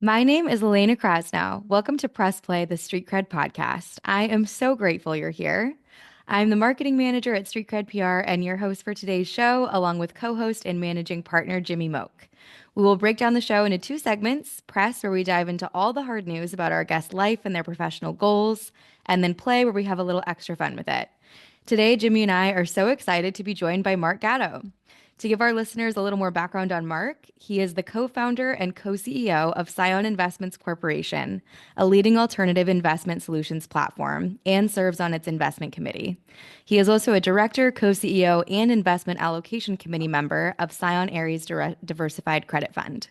My name is Elena Krasnow. Welcome to Press Play, the StreetCred Podcast. I am so grateful you're here. I'm the marketing manager at StreetCred PR and your host for today's show, along with co-host and managing partner Jimmy Moock. We will break down the show into two segments: Press, where we dive into all the hard news about our guest life and their professional goals, and then Play, where we have a little extra fun with it. Today, Jimmy and I are so excited to be joined by Mark Gatto. To give our listeners a little more background on Mark, he is the co-founder and co-CEO of CION Investments Corporation, a leading alternative investment solutions platform, and serves on its investment committee. He is also a director, co-CEO, and investment allocation committee member of CION Ares Diversified Credit Fund.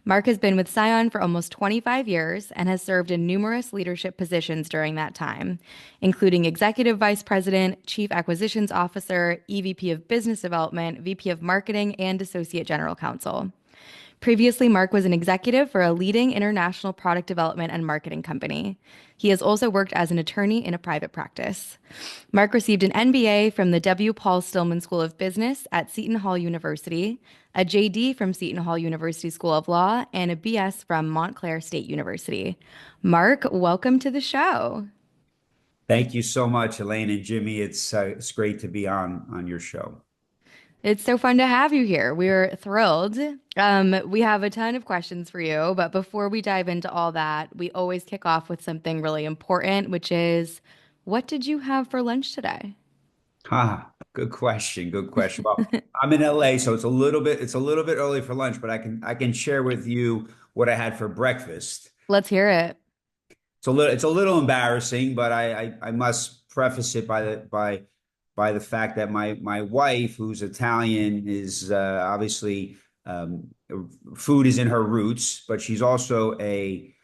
Mark has been with CION for almost 25 years and has served in numerous leadership positions during that time, including Executive Vice President, Chief Acquisitions Officer, EVP of Business Development, VP of Marketing, and Associate General Counsel. Previously, Mark was an executive for a leading international product development and marketing company. He has also worked as an attorney in a private practice. Mark received an MBA from the W. Paul Stillman School of Business at Seton Hall University, a JD from Seton Hall University School of Law, and a BS from Montclair State University. Mark, welcome to the show. Thank you so much, Elaine and Jimmy. It's great to be on your show. It's so fun to have you here. We're thrilled. We have a ton of questions for you, but before we dive into all that, we always kick off with something really important, which is, what did you have for lunch today? Good question. Good question. Well, I'm in LA, so it's a little bit early for lunch, but I can share with you what I had for breakfast. Let's hear it. It's a little embarrassing, but I must preface it by the fact that my wife, who's Italian, is obviously food is in her roots, but she's also a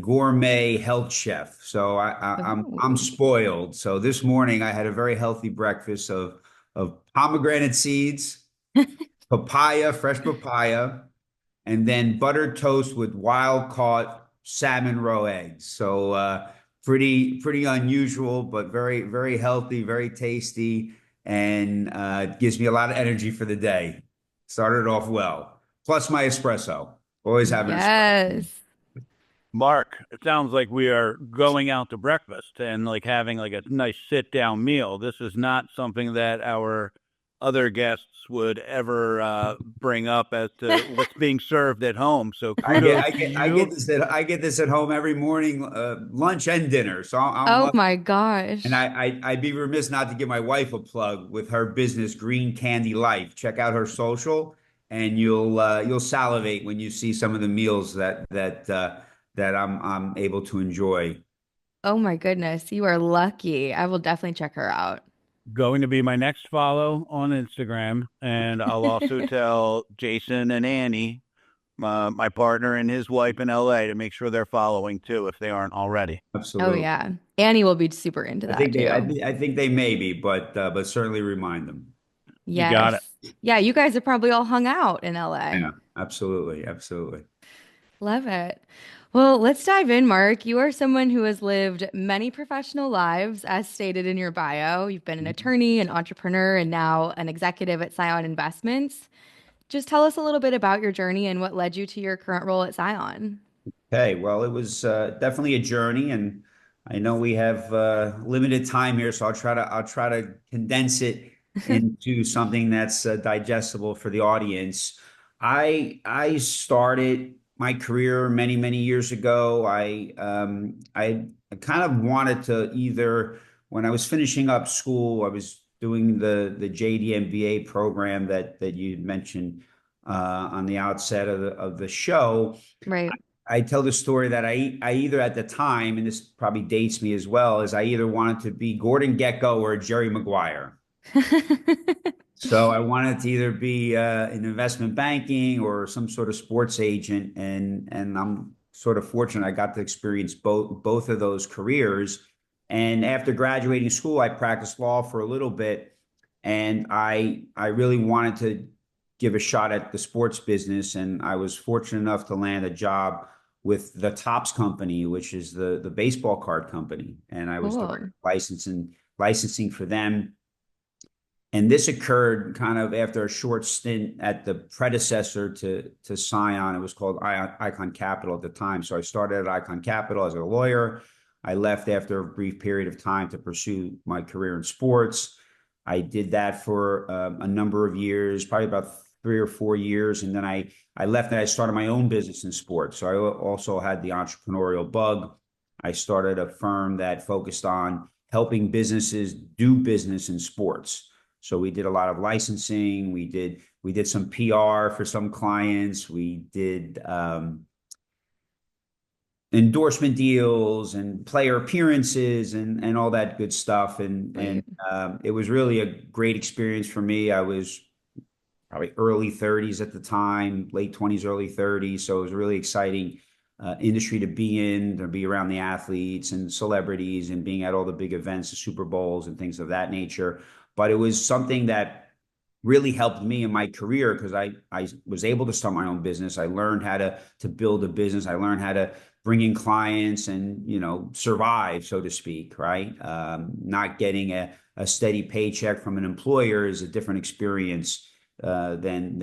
gourmet health chef. So I'm Ooh. spoiled. So this morning I had a very healthy breakfast of pomegranate seeds, papaya, fresh papaya, and then buttered toast with wild caught salmon roe eggs. So pretty unusual, but very healthy, very tasty, and gives me a lot of energy for the day. Started off well. Plus my espresso. Always have an espresso. Yes. Mark, it sounds like we are going out to breakfast and like having like a nice sit down meal. This is not something that our other guests would ever bring up as to what's being served at home. So I get kudos I to get I get you. this at home every morning, lunch and dinner. So I'm Oh lucky. my And gosh. I'd be remiss not to give my wife a plug with her business, Green Candy Life. Check out her social, and you'll salivate when you see some of the meals that I'm able to enjoy. Oh my goodness. You are lucky. I will definitely check her out. Going to be my next follow on Instagram. And I'll also tell Jason and Annie, my partner and his wife in LA, to make sure they're following too if they aren't already. Oh Absolutely. yeah. Annie will be super into I that think they I, too. thi- I think they may be, but certainly remind them. You got it. Yes. Yeah, you guys have probably all hung out in LA. Yeah, absolutely, absolutely. Love it. Well, let's dive in, Mark. You are someone who has lived many professional lives, as stated in your bio. You've been an attorney, an entrepreneur, and now an executive at CION Investments. Just tell us a little bit about your journey and what led you to your current role at CION. Okay, well, it was definitely a journey, and I know we have limited time here, so I'll try to condense it into something that's digestible for the audience. I started my career many years ago. I kind of wanted to either when I was finishing up school, I was doing the JD MBA program that you mentioned on the outset of the show. Right. I tell the story that I either at the time, and this probably dates me as well, is I either wanted to be Gordon Gekko or Jerry Maguire. So I wanted to either be in investment banking or some sort of sports agent, and I'm sort of fortunate I got to experience both of those careers. And after graduating school, I practiced law for a little bit, and I really wanted to give a shot at the sports business, and I was fortunate enough to land a job with the Topps company, which is the baseball card company, and I was Cool. direct licensing for them And this occurred kind of after a short stint at the predecessor to CION. It was called ICON Capital at the time. So I started at ICON Capital as a lawyer. I left after a brief period of time to pursue my career in sports. I did that for a number of years, probably about 3 or 4 years. And then I left and I started my own business in sports. So I also had the entrepreneurial bug. I started a firm that focused on helping businesses do business in sports. So we did a lot of licensing. We did some PR for some clients. We did endorsement deals and player appearances and all that good stuff. And it was really a great experience for me. I was probably early 30s at the time, late 20s, early 30s. So it was a really exciting industry to be around the athletes and celebrities and being at all the big events, the Super Bowls and things of that nature. But it was something that really helped me in my career because I was able to start my own business. I learned how to build a business. I learned how to bring in clients and, survive, so to speak, right? Not getting a steady paycheck from an employer is a different experience than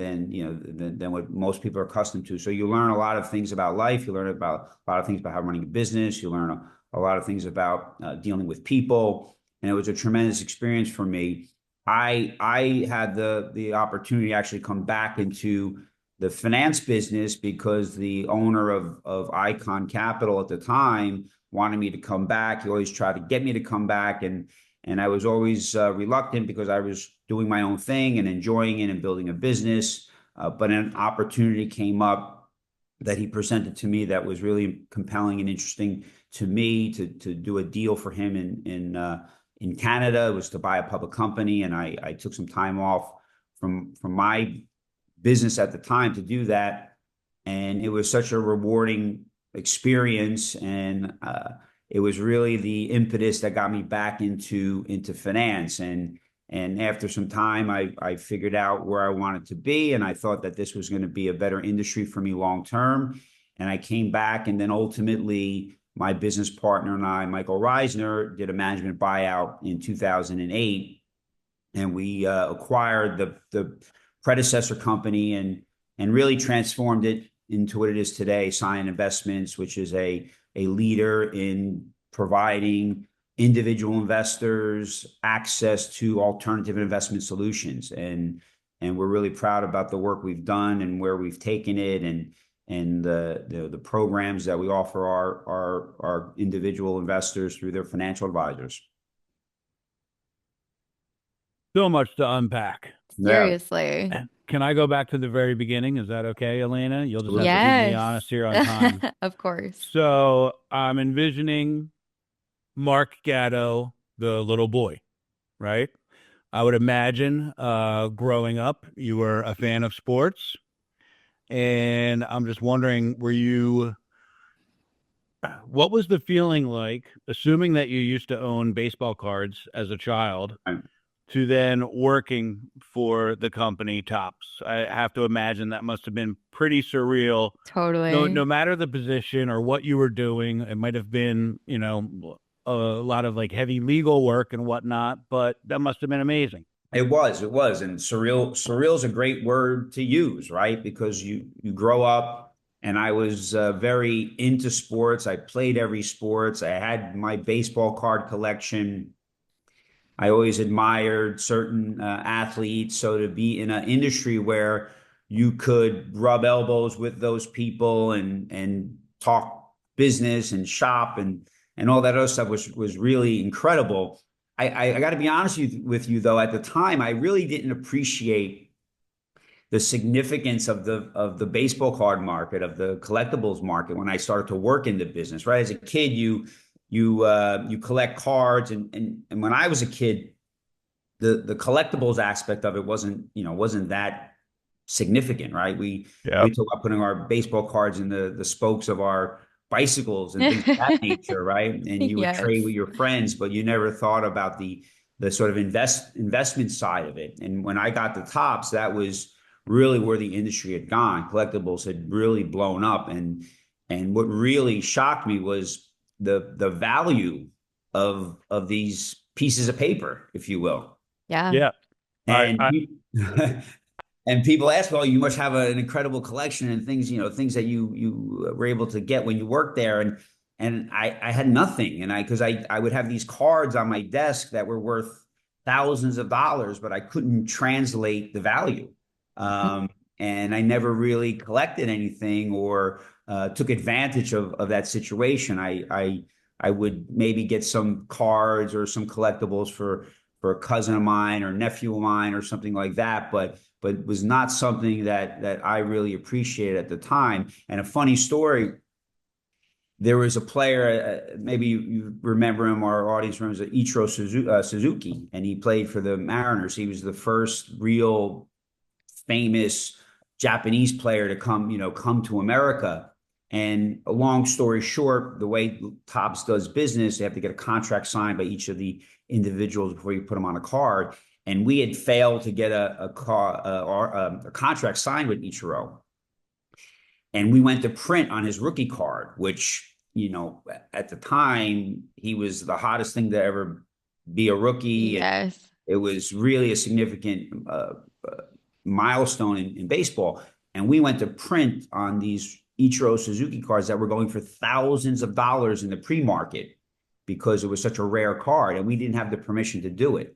what most people are accustomed to. So you learn a lot of things about life. You learn about a lot of things about how running a business. You learn a lot of things about dealing with people. And it was a tremendous experience for me. I had the opportunity to actually come back into the finance business because the owner of Icon Capital at the time wanted me to come back. He always tried to get me to come back. And I was always reluctant because I was doing my own thing and enjoying it and building a business. But an opportunity came up that he presented to me that was really compelling and interesting to me to do a deal for him in Canada. It was to buy a public company. And I took some time off from my business at the time to do that. And it was such a rewarding experience. And it was really the impetus that got me back into finance. And after some time, I figured out where I wanted to be. And I thought that this was going to be a better industry for me long term. And I came back, and then ultimately my business partner and I, Michael Reisner, did a management buyout in 2008. And we acquired the predecessor company and really transformed it into what it is today, CION Investments, which is a leader in providing individual investors access to alternative investment solutions. And we're really proud about the work we've done and where we've taken it and the programs that we offer our individual investors through their financial advisors. So much to unpack. Seriously. Can I go back to the very beginning? Is that okay, Elena? You'll just have to keep me honest here on time. Of course. So I'm envisioning Mark Gatto, the little boy, right? I would imagine growing up, you were a fan of sports. And I'm just wondering, what was the feeling like, assuming that you used to own baseball cards as a child, to then working for the company Topps? I have to imagine that must have been pretty surreal. Totally. No matter the position or what you were doing, it might have been, a lot of like heavy legal work and whatnot, but that must have been amazing. It was. And surreal is a great word to use, right? Because you grow up, and I was very into sports. I played every sports. I had my baseball card collection. I always admired certain athletes. So to be in an industry where you could rub elbows with those people and talk business and shop and all that other stuff was really incredible. I got to be honest with you, though, at the time, I really didn't appreciate the significance of the baseball card market, of the collectibles market when I started to work in the business, right? As a kid, you collect cards. And when I was a kid, the collectibles aspect of it wasn't that significant, right? We talk about putting our baseball cards in the spokes of our bicycles and things of that nature, right? And you would trade with your friends, but you never thought about the sort of investment side of it. And when I got to Topps, that was really where the industry had gone. Collectibles had really blown up. And what really shocked me was the value of these pieces of paper, if you will. Yeah. And and people ask, well, you must have an incredible collection and things, things that you were able to get when you worked there. And I had nothing. And because I would have these cards on my desk that were worth thousands of dollars, but I couldn't translate the value. And I never really collected anything or took advantage of that situation. I would maybe get some cards or some collectibles for a cousin of mine or nephew of mine or something like that, but it was not something that I really appreciated at the time. And a funny story, there was a player, maybe you remember him, our audience remembers Ichiro Suzuki, and he played for the Mariners. He was the first real famous Japanese player to come to America. And a long story short, the way Topps does business, they have to get a contract signed by each of the individuals before you put them on a card. And we had failed to get a contract signed with Ichiro. And we went to print on his rookie card, which, at the time, he was the hottest thing to ever be a rookie. Yes. And it was really a significant milestone in baseball. And we went to print on these Ichiro Suzuki cards that were going for thousands of dollars in the pre-market because it was such a rare card, and we didn't have the permission to do it.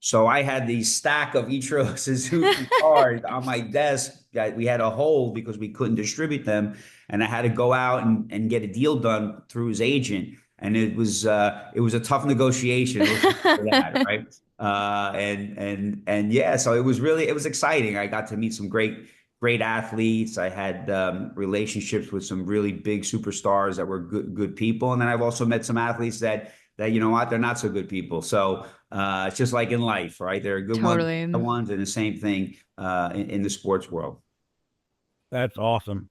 So I had these stack of Ichiro Suzuki cards on my desk that we had to hold because we couldn't distribute them. And I had to go out and get a deal done through his agent. And it was a tough negotiation for that, right? And yeah, so it was exciting. I got to meet some great athletes. I had relationships with some really big superstars that were good people. And then I've also met some athletes that they're not so good people. So it's just like in life, right? There are good ones, and the same thing in the sports world. That's awesome.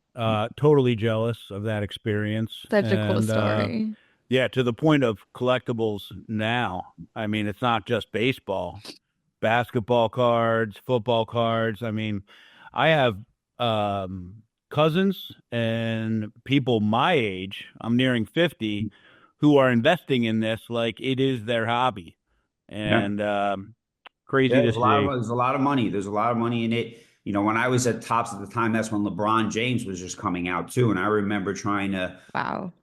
Totally jealous of that experience. Such a cool story. Yeah, to the point of collectibles now. I mean, it's not just baseball, basketball cards, football cards. I mean, I have cousins and people my age, I'm nearing 50, who are investing in this like it is their hobby. And crazy to see. There's a lot of money. There's a lot of money in it. When I was at Topps at the time, that's when LeBron James was just coming out too. And I remember trying to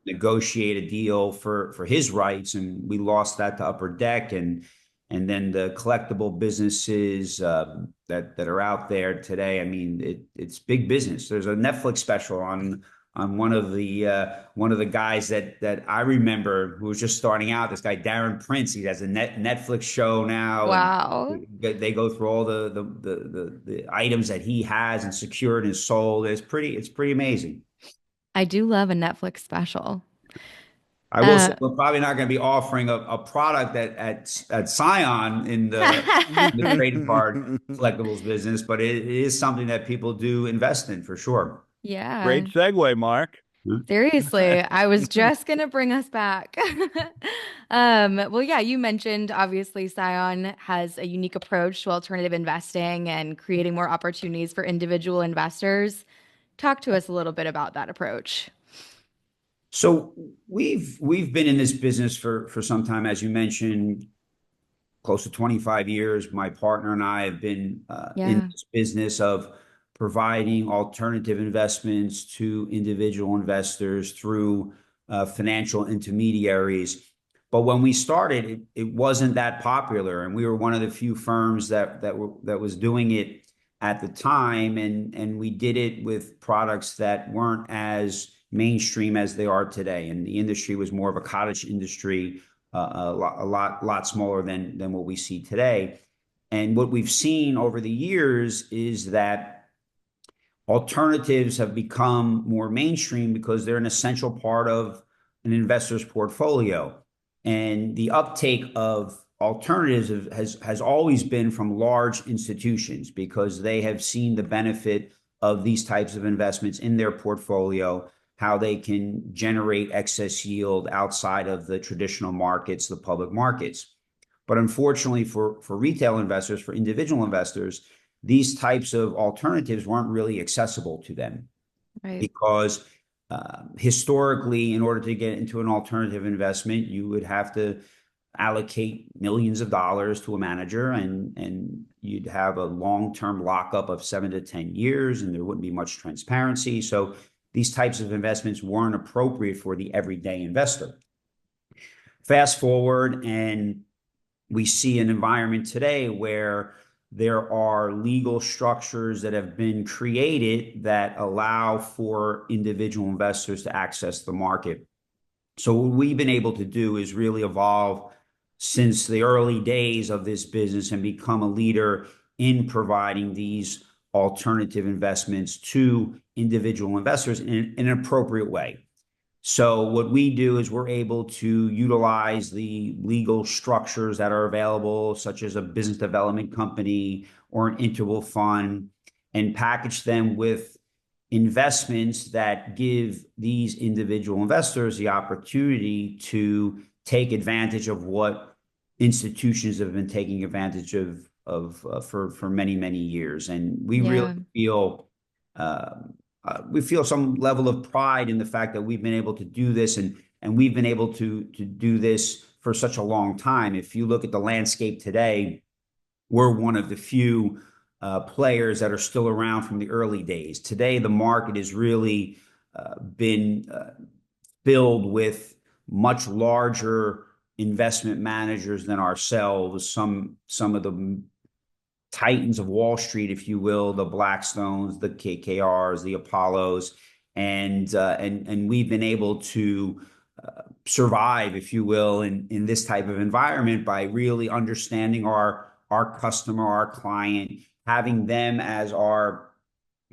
negotiate a deal for his rights, and we lost that to Upper Deck. And then the collectible businesses that are out there today. I mean, it's big business. There's a Netflix special on one of the guys that I remember who was just starting out. This guy Darren Prince. He has a Netflix show now. Wow! They go through all the items that he has and secured and sold. It's pretty amazing. I do love a Netflix special. I will say we're probably not going to be offering a product at CION in the trading card collectibles business, but it is something that people do invest in for sure. Yeah. Great segue, Mark. Seriously, I was just going to bring us back. Well, yeah, you mentioned obviously CION has a unique approach to alternative investing and creating more opportunities for individual investors. Talk to us a little bit about that approach. So we've been in this business for some time, as you mentioned, close to 25 years. My partner and I have been in this business of providing alternative investments to individual investors through financial intermediaries. But when we started, it wasn't that popular, and we were one of the few firms that was doing it at the time, and we did it with products that weren't as mainstream as they are today. And the industry was more of a cottage industry, a lot smaller than what we see today. And what we've seen over the years is that alternatives have become more mainstream because they're an essential part of an investor's portfolio. And the uptake of alternatives has always been from large institutions because they have seen the benefit of these types of investments in their portfolio, how they can generate excess yield outside of the traditional markets, the public markets. But unfortunately for retail investors, for individual investors, these types of alternatives weren't really accessible to them. Right. Because historically, in order to get into an alternative investment, you would have to allocate millions of dollars to a manager, and you'd have a long-term lockup of 7 to 10 years, and there wouldn't be much transparency. So these types of investments weren't appropriate for the everyday investor. Fast forward, and we see an environment today where there are legal structures that have been created that allow for individual investors to access the market. So what we've been able to do is really evolve since the early days of this business and become a leader in providing these alternative investments to individual investors in an appropriate way. So what we do is we're able to utilize the legal structures that are available, such as a business development company or an interval fund, and package them with investments that give these individual investors the opportunity to take advantage of what institutions have been taking advantage of for many, many years. And we really feel some level of pride in the fact that we've been able to do this, and we've been able to do this for such a long time. If you look at the landscape today, we're one of the few players that are still around from the early days. Today, the market has really been filled with much larger investment managers than ourselves. Some of the titans of Wall Street, if you will, the Blackstones, the KKRs, the Apollos, and we've been able to survive, if you will, in this type of environment by really understanding our customer, our client, having them as our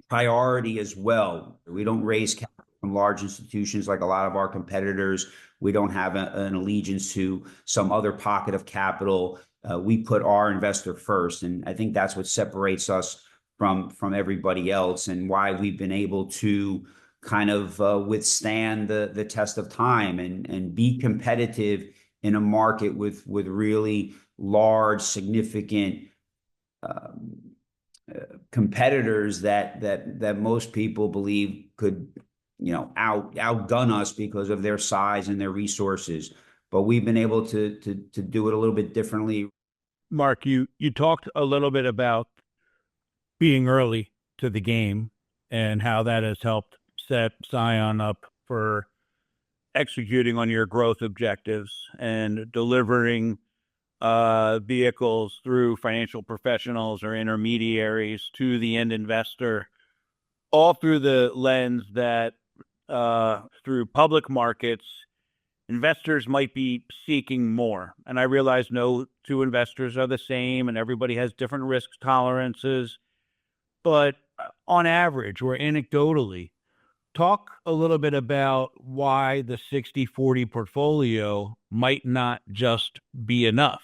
priority as well. We don't raise capital from large institutions like a lot of our competitors. We don't have an allegiance to some other pocket of capital. We put our investor first, and I think that's what separates us from everybody else, and why we've been able to kind of withstand the test of time and be competitive in a market with really large, significant competitors that most people believe could, outgun us because of their size and their resources. But we've been able to do it a little bit differently. Mark, you talked a little bit about being early to the game and how that has helped set CION up for executing on your growth objectives and delivering vehicles through financial professionals or intermediaries to the end investor, all through the lens that through public markets, investors might be seeking more. And I realize no two investors are the same and everybody has different risk tolerances. But on average or anecdotally, talk a little bit about why the 60-40 portfolio might not just be enough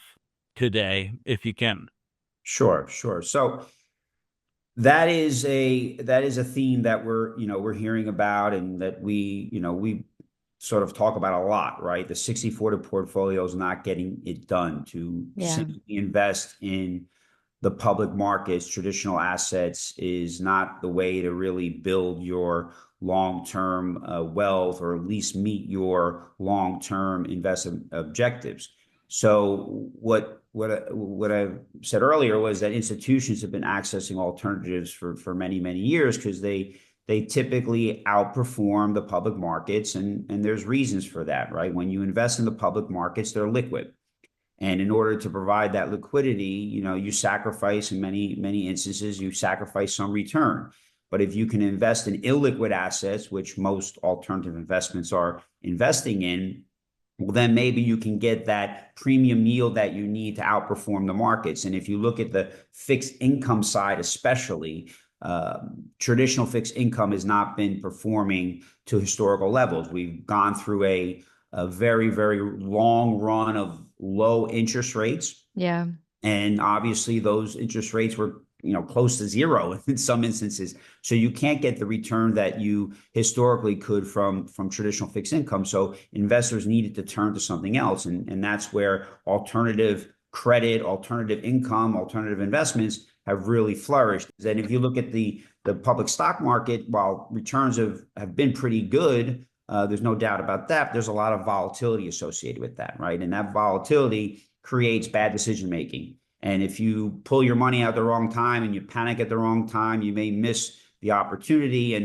today, if you can. Sure. So that is a theme that we're hearing about, and that we sort of talk about a lot, right? The 60-40 portfolio is not getting it done. To simply invest in the public markets, traditional assets, is not the way to really build your long-term wealth, or at least meet your long-term investment objectives. So what I said earlier was that institutions have been accessing alternatives for many, many years because they typically outperform the public markets, and there's reasons for that, right? When you invest in the public markets, they're liquid. And in order to provide that liquidity, you sacrifice, in many instances, you sacrifice some return. But if you can invest in illiquid assets, which most alternative investments are investing in, well, then maybe you can get that premium yield that you need to outperform the markets. And if you look at the fixed income side, especially, traditional fixed income has not been performing to historical levels. We've gone through a very, very long run of low interest rates. Yeah. And obviously those interest rates were, close to zero in some instances. So you can't get the return that you historically could from traditional fixed income. So investors needed to turn to something else. And that's where alternative credit, alternative income, alternative investments have really flourished. And if you look at the public stock market, while returns have been pretty good, there's no doubt about that. There's a lot of volatility associated with that, right? And that volatility creates bad decision making. And if you pull your money out at the wrong time and you panic at the wrong time, you may miss the opportunity.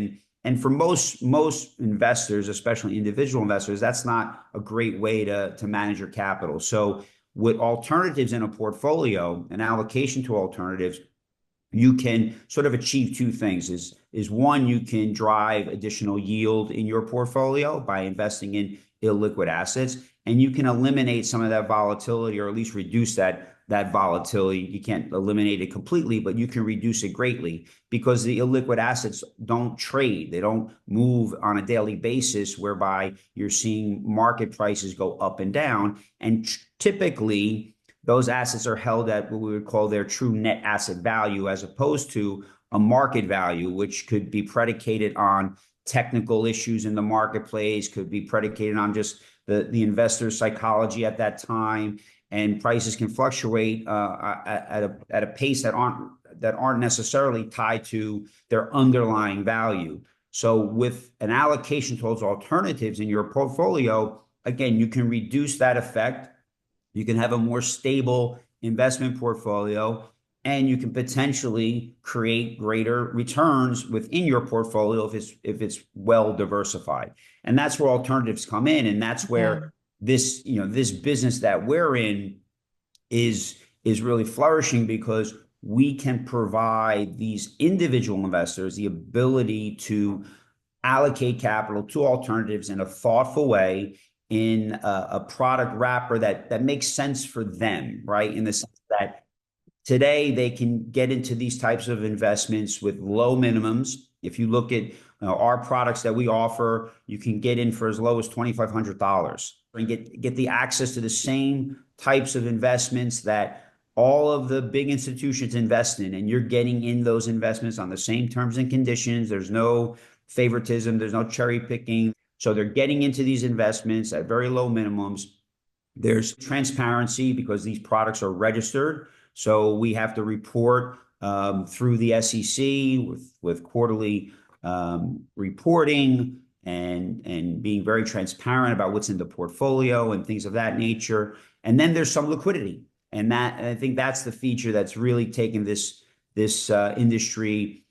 And for most investors, especially individual investors, that's not a great way to manage your capital. So with alternatives in a portfolio, an allocation to alternatives, you can sort of achieve two things. Is one, you can drive additional yield in your portfolio by investing in illiquid assets, and you can eliminate some of that volatility, or at least reduce that volatility. You can't eliminate it completely, but you can reduce it greatly, because the illiquid assets don't trade. They don't move on a daily basis, whereby you're seeing market prices go up and down. And typically, those assets are held at what we would call their true net asset value, as opposed to a market value, which could be predicated on technical issues in the marketplace, could be predicated on just the investor's psychology at that time. And prices can fluctuate at a pace that aren't necessarily tied to their underlying value. So with an allocation towards alternatives in your portfolio, again, you can reduce that effect. You can have a more stable investment portfolio, and you can potentially create greater returns within your portfolio if it's well diversified. And that's where alternatives come in, and that's where this business that we're in is really flourishing, because we can provide these individual investors the ability to allocate capital to alternatives in a thoughtful way, in a product wrapper that makes sense for them, right? In the sense that today they can get into these types of investments with low minimums. If you look at our products that we offer, you can get in for as low as $2,500 and get the access to the same types of investments that all of the big institutions invest in, and you're getting in those investments on the same terms and conditions. There's no favoritism, there's no cherry picking. So they're getting into these investments at very low minimums. There's transparency, because these products are registered. So we have to report through the SEC with quarterly reporting, and being very transparent about what's in the portfolio and things of that nature. And then there's some liquidity. And I think that's the feature that's really taken this industry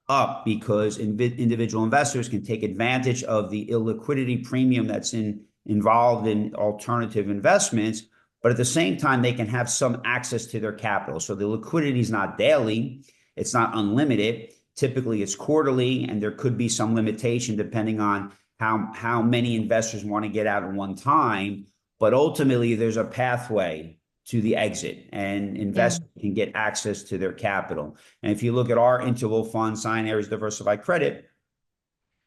up, because individual investors can take advantage of the illiquidity premium that's involved in alternative investments, but at the same time, they can have some access to their capital. So the liquidity is not daily, it's not unlimited. Typically, it's quarterly, and there could be some limitation depending on how many investors want to get out at one time. But ultimately, there's a pathway to the exit, and investors can get access to their capital. And if you look at our interval fund, CION Ares Diversified Credit,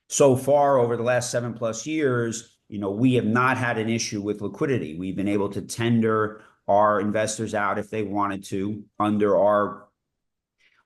so far over the last 7+ years, we have not had an issue with liquidity. We've been able to tender our investors out if they wanted to, under our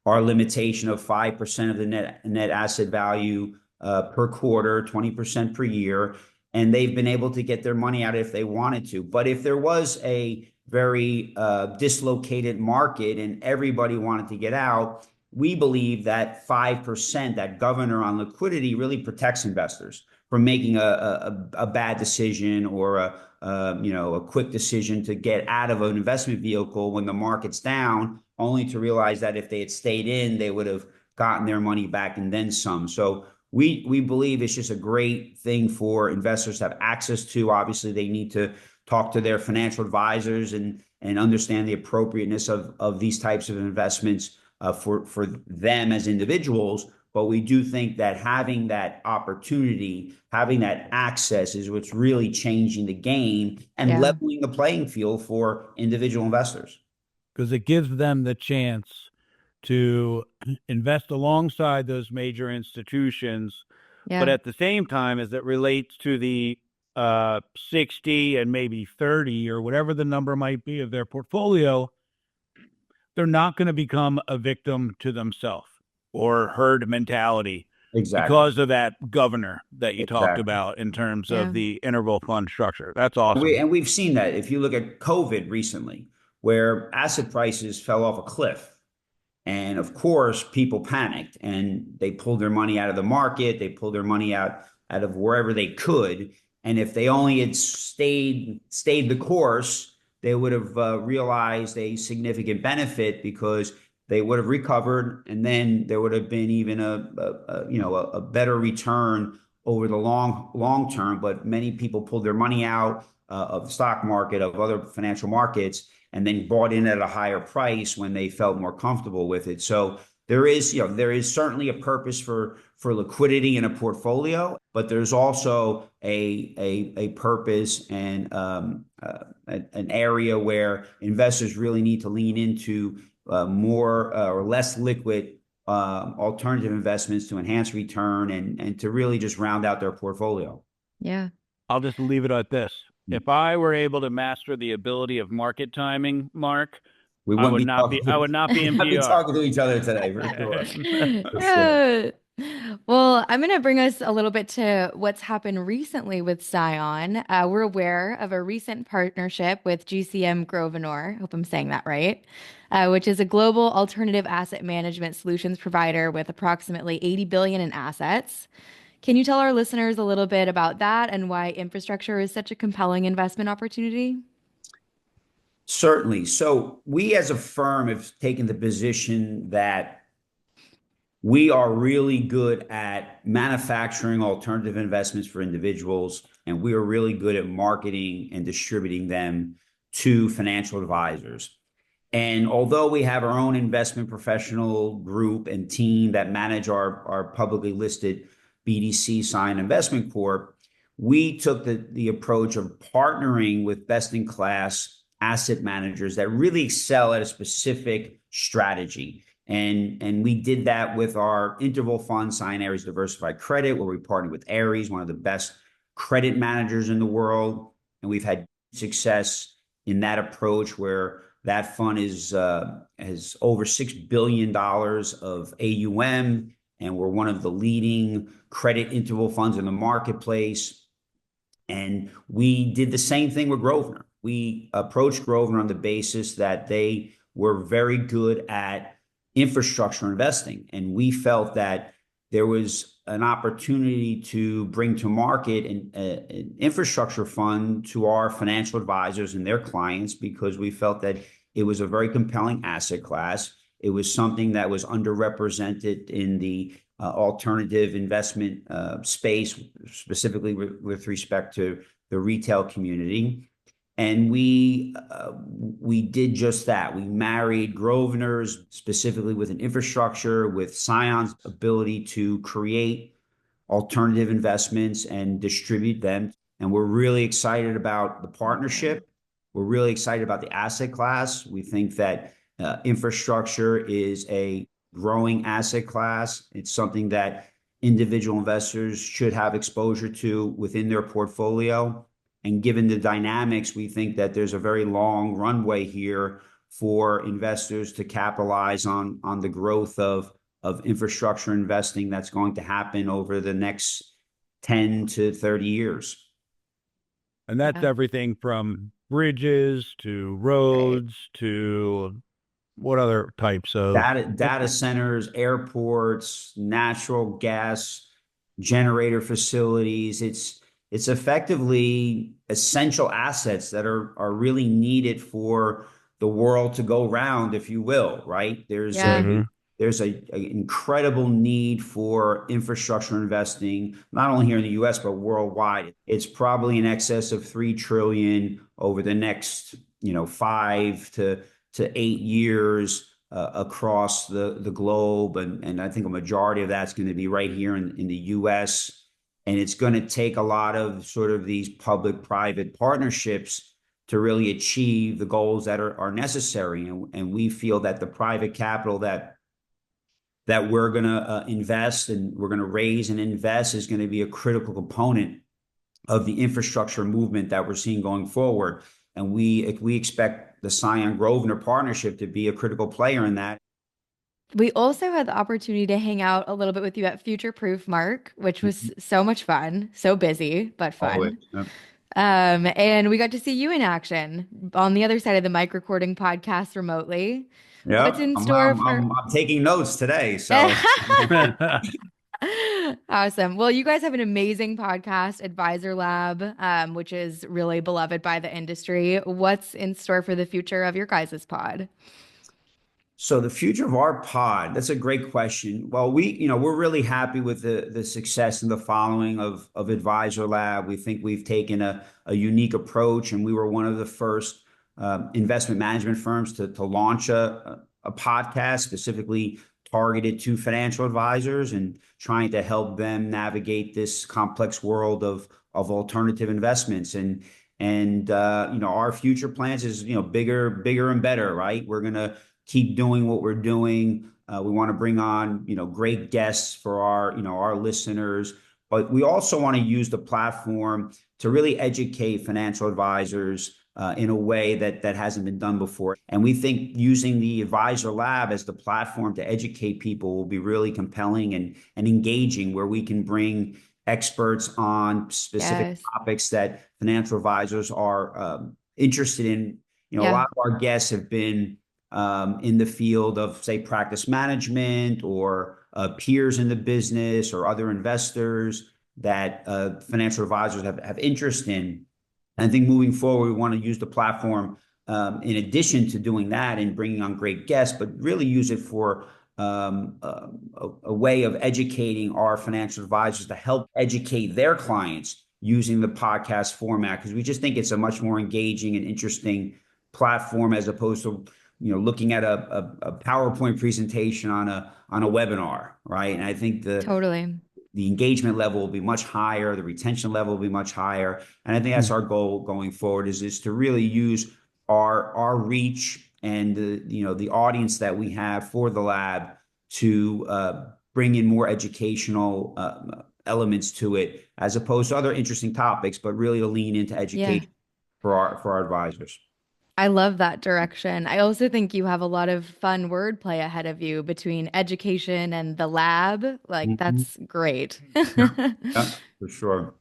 limitation of 5% of the net asset value per quarter, 20% per year. And they've been able to get their money out if they wanted to. But if there was a very dislocated market and everybody wanted to get out, we believe that 5%, that governor on liquidity, really protects investors from making a bad decision, or a quick decision to get out of an investment vehicle when the market's down, only to realize that if they had stayed in, they would have gotten their money back and then some. So we believe it's just a great thing for investors to have access to. Obviously, they need to talk to their financial advisors and understand the appropriateness of these types of investments for them as individuals. But we do think that having that opportunity, having that access, is what's really changing the game and leveling the playing field for individual investors. Because it gives them the chance to invest alongside those major institutions, but at the same time, as it relates to the 60 and maybe 30 or whatever the number might be of their portfolio, they're not going to become a victim to themselves or herd mentality because of that governor that you talked about in terms of the interval fund structure. That's awesome. And we've seen that if you look at COVID recently, where asset prices fell off a cliff. And of course, people panicked and they pulled their money out of the market. They pulled their money out out of wherever they could. And if they only had stayed the course, they would have realized a significant benefit because they would have recovered, and then there would have been even a better return over the long term. But many people pulled their money out of the stock market, of other financial markets, and then bought in at a higher price when they felt more comfortable with it. So there is certainly a purpose for liquidity in a portfolio, but there's also a purpose and an area where investors really need to lean into more or less liquid alternative investments to enhance return and to really just round out their portfolio. Yeah. I'll just leave it at this. If I were able to master the ability of market timing, Mark, I would not be in PR. Talking to each other today, for sure. Yeah. Well, I'm going to bring us a little bit to what's happened recently with CION. We're aware of a recent partnership with GCM Grosvenor, hope I'm saying that right, which is a global alternative asset management solutions provider with approximately $80 billion in assets. Can you tell our listeners a little bit about that and why infrastructure is such a compelling investment opportunity? Certainly. So we as a firm have taken the position that we are really good at manufacturing alternative investments for individuals, and we are really good at marketing and distributing them to financial advisors. And although we have our own investment professional group and team that manage our publicly listed BDC CION Investment Corp, we took the approach of partnering with best-in-class asset managers that really excel at a specific strategy. And we did that with our interval fund, CION Ares Diversified Credit, where we partnered with Ares, one of the best credit managers in the world. And we've had success in that approach where that fund has over $6 billion of AUM, and we're one of the leading credit interval funds in the marketplace. And we did the same thing with Grosvenor. We approached Grosvenor on the basis that they were very good at infrastructure investing. And we felt that there was an opportunity to bring to market an infrastructure fund to our financial advisors and their clients because we felt that it was a very compelling asset class. It was something that was underrepresented in the alternative investment space, specifically with respect to the retail community. And we did just that. We married Grosvenor's specifically with an infrastructure, with CION's ability to create alternative investments and distribute them. And we're really excited about the partnership. We're really excited about the asset class. We think that infrastructure is a growing asset class. It's something that individual investors should have exposure to within their portfolio. And given the dynamics, we think that there's a very long runway here for investors to capitalize on the growth of infrastructure investing that's going to happen over the next 10 to 30 years. And that's everything from bridges to roads to what other types of data centers, airports, natural gas generator facilities. It's effectively essential assets that are really needed for the world to go round, if you will, right? There's an incredible need for infrastructure investing, not only here in the US, but worldwide. It's probably in excess of $3 trillion over the next, 5 to 8 years across the globe. And I think a majority of that's going to be right here in the US. And it's going to take a lot of sort of these public-private partnerships to really achieve the goals that are necessary. And we feel that the private capital that we're going to invest and we're going to raise and invest is going to be a critical component of the infrastructure movement that we're seeing going forward. And we expect the CION Grosvenor partnership to be a critical player in that. We also had the opportunity to hang out a little bit with you at Future Proof, Mark, which was so much fun, so busy, but fun. Always. Yep. And we got to see you in action on the other side of the mic recording podcast remotely. Yeah, What's in store I'm taking notes today. So Awesome. Well, you guys have an amazing podcast, Advisor Lab, which is really beloved by the industry. What's in store for the future of your guys' pod? So the future of our pod, that's a great question. Well, we're really happy with the success and the following of Advisor Lab. We think we've taken a unique approach, and we were one of the first investment management firms to launch a podcast specifically targeted to financial advisors and trying to help them navigate this complex world of alternative investments. And our future plans is bigger and better, right? We're gonna keep doing what we're doing. We want to bring on, great guests for our listeners, but we also want to use the platform to really educate financial advisors in a way that hasn't been done before. And we think using the Advisor Lab as the platform to educate people will be really compelling and engaging, where we can bring experts on specific Yes. topics that financial advisors are interested in. A Yeah. lot of our guests have been in the field of, say, practice management or peers in the business or other investors that financial advisors have interest in. And I think moving forward, we want to use the platform in addition to doing that and bringing on great guests, but really use it for a way of educating our financial advisors to help educate their clients using the podcast format, because we just think it's a much more engaging and interesting platform as opposed to looking at a PowerPoint presentation on a webinar, right? And I think Totally. the engagement level will be much higher, the retention level will be much higher, and I think that's our goal going forward is to really use our reach and the audience that we have for the lab to bring in more educational elements to it, as opposed to other interesting topics, but really to lean into Yeah. education for our advisors. I love that direction. I also think you have a lot of fun wordplay ahead of you between education and the lab. Like, Mhm. that's great. Yeah, yeah, for sure.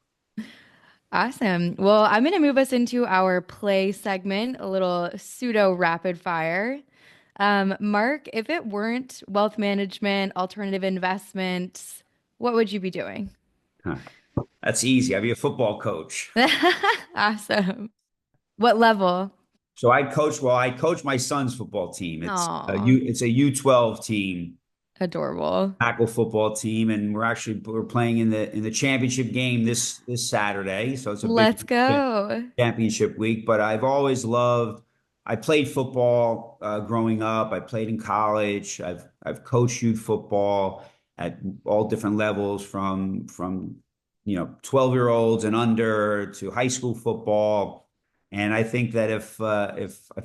Awesome. Well, I'm going to move us into our play segment, a little pseudo rapid fire. Mark, if it weren't wealth management, alternative investments, what would you be doing? Huh. That's easy. I'd be a football coach. Awesome. What level? So I coach my son's football team. Oh, It's a U12 team, adorable. tackle football team, and we're playing in the championship game this Saturday. So it's a big Let's go. championship week. But I played football growing up. I played in college. I've coached youth football at all different levels, from 12-year-olds and under to high school football. And I think that if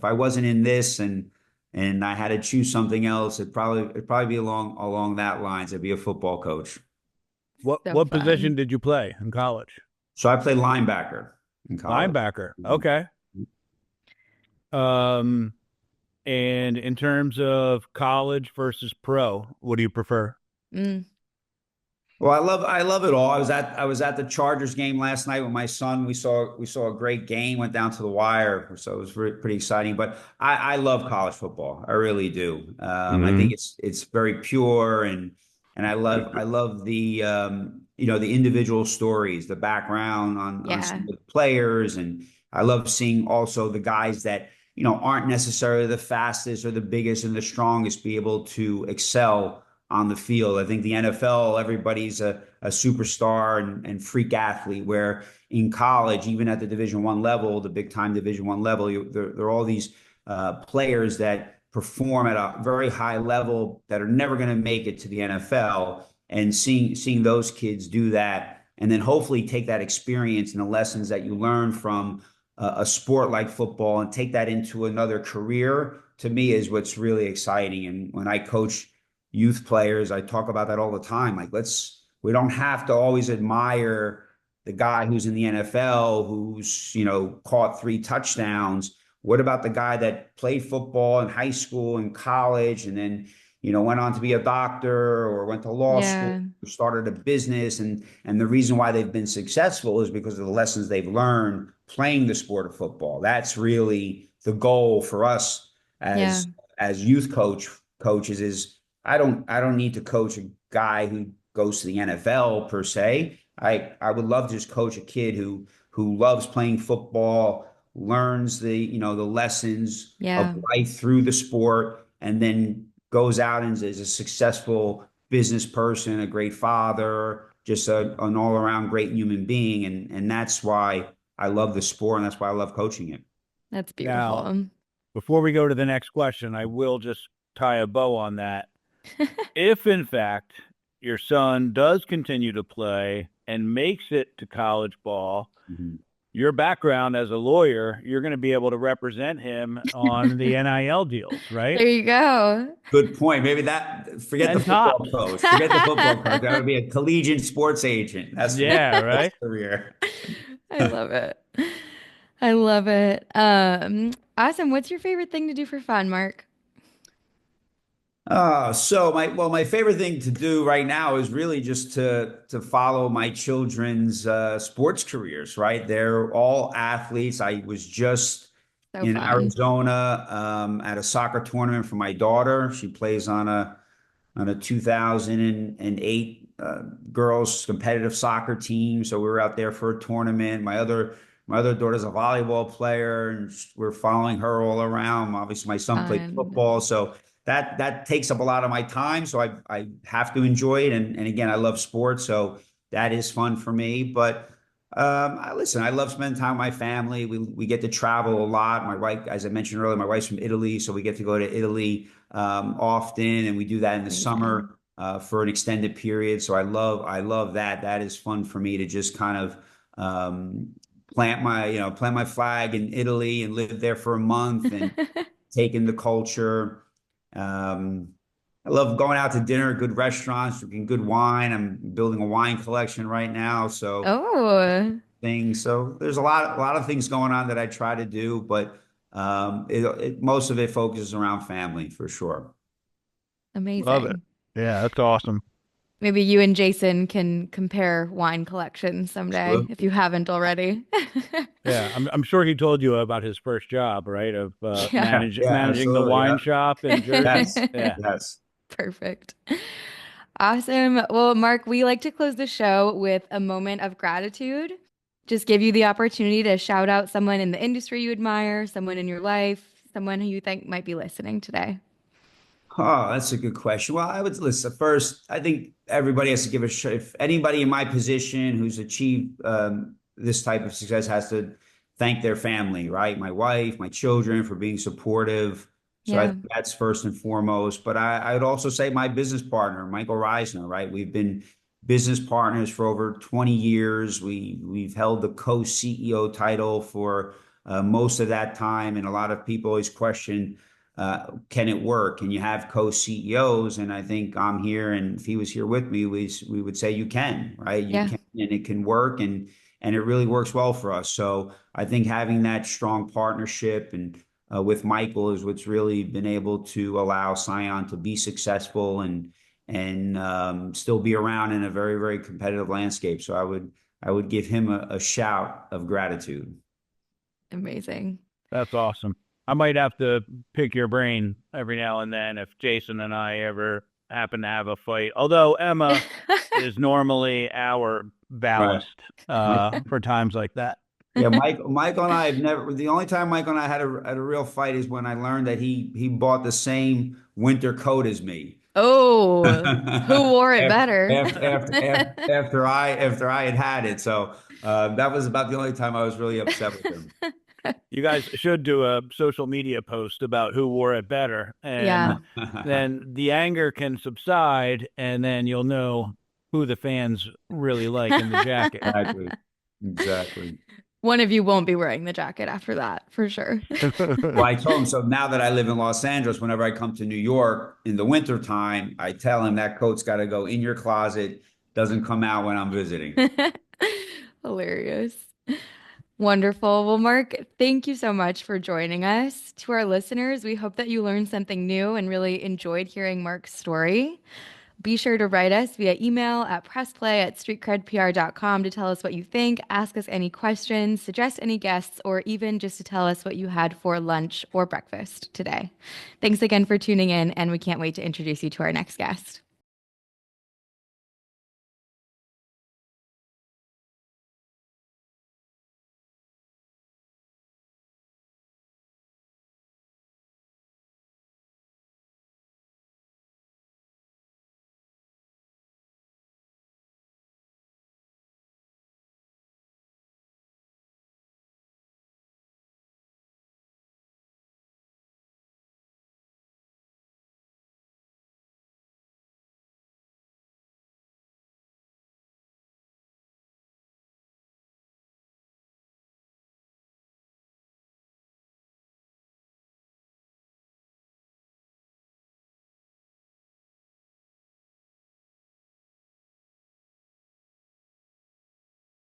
I wasn't in this and I had to choose something else, it'd probably be along that lines. I'd be a football coach. What So what fun. position did you play in college? So I played linebacker in college. Linebacker. Okay. And in terms of college versus pro, what do you prefer? Mm, Well, I love it all. I was at the Chargers game last night with my son. We saw a great game, went down to the wire, so it was pretty exciting. But I love college football. I really do. I think it's very pure, and I love the individual stories, the background on some yeah. of the players, and I love seeing also the guys that aren't necessarily the fastest or the biggest and the strongest be able to excel on the field. I think the NFL, everybody's a superstar and freak athlete, where in college, even at the Division I level, the big time Division I level, there are all these players that perform at a very high level that are never going to make it to the NFL. And seeing those kids do that, and then hopefully take that experience and the lessons that you learn from a sport like football and take that into another career, to me is what's really exciting. And when I coach youth players, I talk about that all the time. Like, we don't have to always admire the guy who's in the NFL who's, caught 3 touchdowns. What about the guy that played football in high school and college and then, went on to be a doctor or went to law school, Yeah. started a business, and the reason why they've been successful is because of the lessons they've learned playing the sport of football. That's really the goal for us Yeah. as youth coaches is I don't need to coach a guy who goes to the NFL per se. I would love to just coach a kid who loves playing football, learns the lessons of Yeah. life through the sport, and then goes out and is a successful business person, a great father, just an all around great human being. And that's why I love the sport, and that's why I love coaching it. That's Now, beautiful. before we go to the next question, I will just tie a bow on that. If, in fact, your son does continue to play and makes it to college ball, your background as a lawyer, you're going to be able to represent him on the NIL deals, right? There you go. Good point. Maybe forget And the football Tops. coach. Forget the football coach. That would be a collegiate sports agent. That's Yeah, that's right? career. I love it. I love it. Awesome. What's your favorite thing to do for fun, Mark? So my favorite thing to do right now is really just to follow my children's sports careers, right? They're all athletes. I was just So in fun. Arizona at a soccer tournament for my daughter. She plays on a 2008 girls competitive soccer team. So we were out there for a tournament. My other daughter's a volleyball player, and we're following her all around. Obviously, my son plays Fun. football, so that takes up a lot of my time. So I have to enjoy it, and again, I love sports, so that is fun for me. But listen, I love spending time with my family. We get to travel a lot. My wife, as I mentioned earlier, my wife's from Italy, so we get to go to Italy often, and we do that in the Amazing. summer for an extended period. So I love that. That is fun for me to just kind of plant my flag in Italy and live there for a month and take in the culture. Um, I love going out to dinner, good restaurants, drinking good wine. I'm building a wine collection right now, so Oh, things. So there's a lot of things going on that I try to do, but most of it focuses around family for sure. Love it. amazing. Yeah, that's awesome. Maybe you and Jason can compare wine collections someday if you haven't already. Yeah, I'm sure he told you about his first job, right? Of Yeah. Yeah, managing the absolutely. wine Yeah. shop in Jersey. Yes. Yeah. Yes. Perfect. Awesome. Well, Mark, we like to close the show with a moment of gratitude. Just give you the opportunity to shout out someone in the industry you admire, someone in your life, someone who you think might be listening today. Oh, that's a good question. Well, I would listen first. I think everybody has to give a shot. If anybody in my position who's achieved this type of success has to thank their family, right? My wife, my children for being supportive. So I Yeah. think that's first and foremost. But I would also say my business partner, Michael Reisner, right? We've been business partners for over 20 years. We've held the co-CEO title for most of that time, and a lot of people always question can it work? Can you have co-CEOs? And I think I'm here, and if he was here with me, we would say you can, right? You Yeah. can, and it can work, and it really works well for us. So I think having that strong partnership and with Michael is what's really been able to allow CION to be successful and still be around in a very, very competitive landscape. So I would give him a shout of gratitude. Amazing. That's awesome. I might have to pick your brain every now and then if Jason and I ever happen to have a fight. Although Emma is normally our Right. ballast for times like that. Yeah, Michael and I have never. The only time Michael and I had a real fight is when I learned that he bought the same winter coat as me. Oh, who wore it after, better? after I had it. So that was about the only time I was really upset with him. You guys should do a social media post about who wore it better, and Yeah. then the anger can subside, and then you'll know who the fans really like in the jacket. Exactly. Exactly. One of you won't be wearing the jacket after that, for sure. Well, I told him, so now that I live in Los Angeles, whenever I come to New York in the wintertime, I tell him that coat's got to go in your closet, doesn't come out when I'm visiting. Hilarious. Wonderful. Well, Mark, thank you so much for joining us. To our listeners, we hope that you learned something new and really enjoyed hearing Mark's story. Be sure to write us via email at pressplay@streetcredpr.com to tell us what you think, ask us any questions, suggest any guests, or even just to tell us what you had for lunch or breakfast today. Thanks again for tuning in, and we can't wait to introduce you to our next guest.